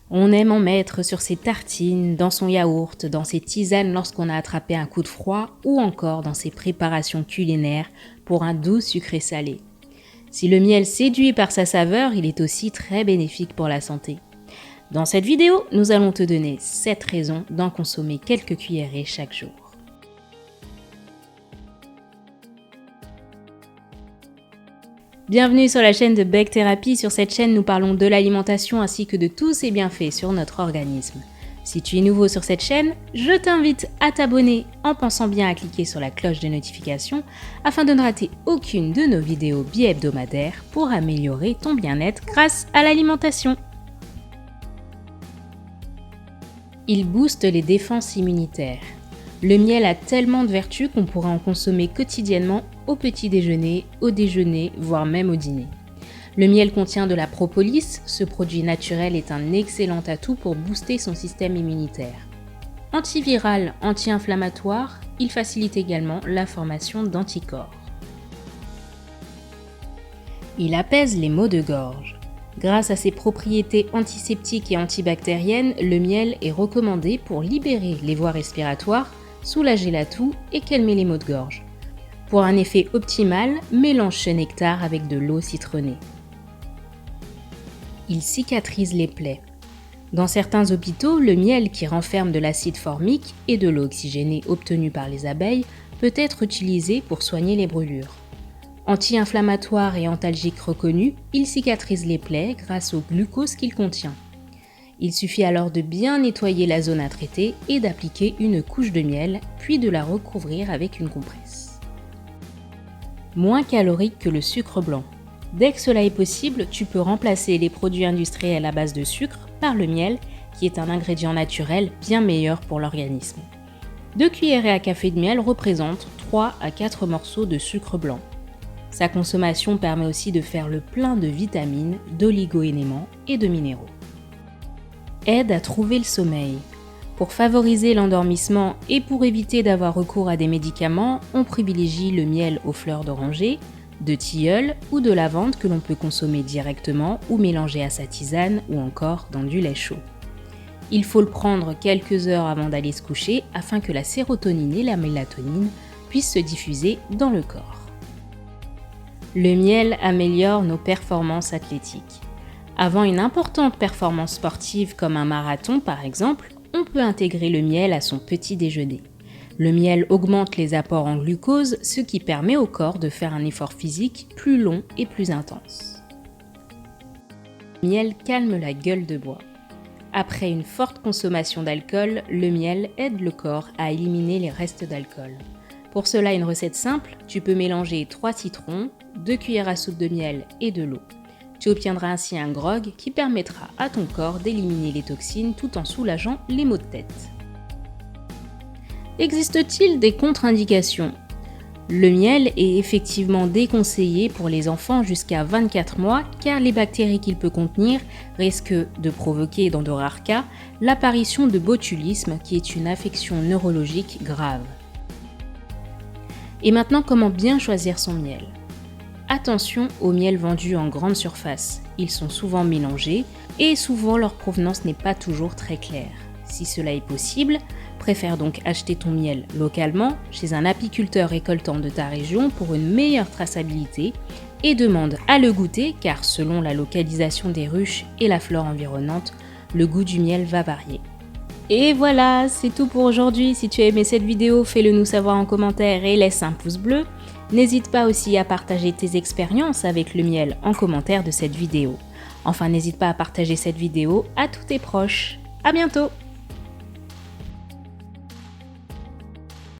On aime en mettre sur ses tartines, dans son yaourt, dans ses tisanes lorsqu'on a attrapé un coup de froid ou encore dans ses préparations culinaires pour un doux sucré salé. Si le miel séduit par sa saveur, il est aussi très bénéfique pour la santé. Dans cette vidéo, nous allons te donner 7 raisons d'en consommer quelques cuillerées chaque jour. Bienvenue sur la chaîne de Bec Thérapie. Sur cette chaîne, nous parlons de l'alimentation ainsi que de tous ses bienfaits sur notre organisme. Si tu es nouveau sur cette chaîne, je t'invite à t'abonner en pensant bien à cliquer sur la cloche de notification afin de ne rater aucune de nos vidéos bi-hebdomadaires pour améliorer ton bien-être grâce à l'alimentation. Il booste les défenses immunitaires. Le miel a tellement de vertus qu'on pourra en consommer quotidiennement au petit déjeuner, au déjeuner, voire même au dîner. Le miel contient de la propolis, ce produit naturel est un excellent atout pour booster son système immunitaire. Antiviral, anti-inflammatoire, il facilite également la formation d'anticorps. Il apaise les maux de gorge. Grâce à ses propriétés antiseptiques et antibactériennes, le miel est recommandé pour libérer les voies respiratoires, soulager la toux et calmer les maux de gorge. Pour un effet optimal, mélange ce nectar avec de l'eau citronnée. Il cicatrise les plaies. Dans certains hôpitaux, le miel qui renferme de l'acide formique et de l'eau oxygénée obtenue par les abeilles peut être utilisé pour soigner les brûlures. Anti-inflammatoire et antalgique reconnu, il cicatrise les plaies grâce au glucose qu'il contient. Il suffit alors de bien nettoyer la zone à traiter et d'appliquer une couche de miel, puis de la recouvrir avec une compresse. Moins calorique que le sucre blanc. Dès que cela est possible, tu peux remplacer les produits industriels à base de sucre par le miel, qui est un ingrédient naturel bien meilleur pour l'organisme. 2 cuillerées à café de miel représentent 3 à 4 morceaux de sucre blanc. Sa consommation permet aussi de faire le plein de vitamines, d'oligo-éléments et de minéraux. Aide à trouver le sommeil. Pour favoriser l'endormissement et pour éviter d'avoir recours à des médicaments, on privilégie le miel aux fleurs d'oranger, de tilleul ou de lavande que l'on peut consommer directement ou mélanger à sa tisane ou encore dans du lait chaud. Il faut le prendre quelques heures avant d'aller se coucher afin que la sérotonine et la mélatonine puissent se diffuser dans le corps. Le miel améliore nos performances athlétiques. Avant une importante performance sportive comme un marathon par exemple, on peut intégrer le miel à son petit déjeuner. Le miel augmente les apports en glucose, ce qui permet au corps de faire un effort physique plus long et plus intense. Le miel calme la gueule de bois. Après une forte consommation d'alcool, le miel aide le corps à éliminer les restes d'alcool. Pour cela, une recette simple, tu peux mélanger 3 citrons, 2 cuillères à soupe de miel et de l'eau. Tu obtiendras ainsi un grog qui permettra à ton corps d'éliminer les toxines tout en soulageant les maux de tête. Existe-t-il des contre-indications ? Le miel est effectivement déconseillé pour les enfants jusqu'à 24 mois car les bactéries qu'il peut contenir risquent de provoquer, dans de rares cas, l'apparition de botulisme qui est une affection neurologique grave. Et maintenant, comment bien choisir son miel ? Attention aux miels vendus en grande surface. Ils sont souvent mélangés et souvent leur provenance n'est pas toujours très claire. Si cela est possible, préfère donc acheter ton miel localement chez un apiculteur récoltant de ta région pour une meilleure traçabilité et demande à le goûter car selon la localisation des ruches et la flore environnante, le goût du miel va varier. Et voilà, c'est tout pour aujourd'hui. Si tu as aimé cette vidéo, fais-le nous savoir en commentaire et laisse un pouce bleu. N'hésite pas aussi à partager tes expériences avec le miel en commentaire de cette vidéo. Enfin, n'hésite pas à partager cette vidéo à tous tes proches. À bientôt!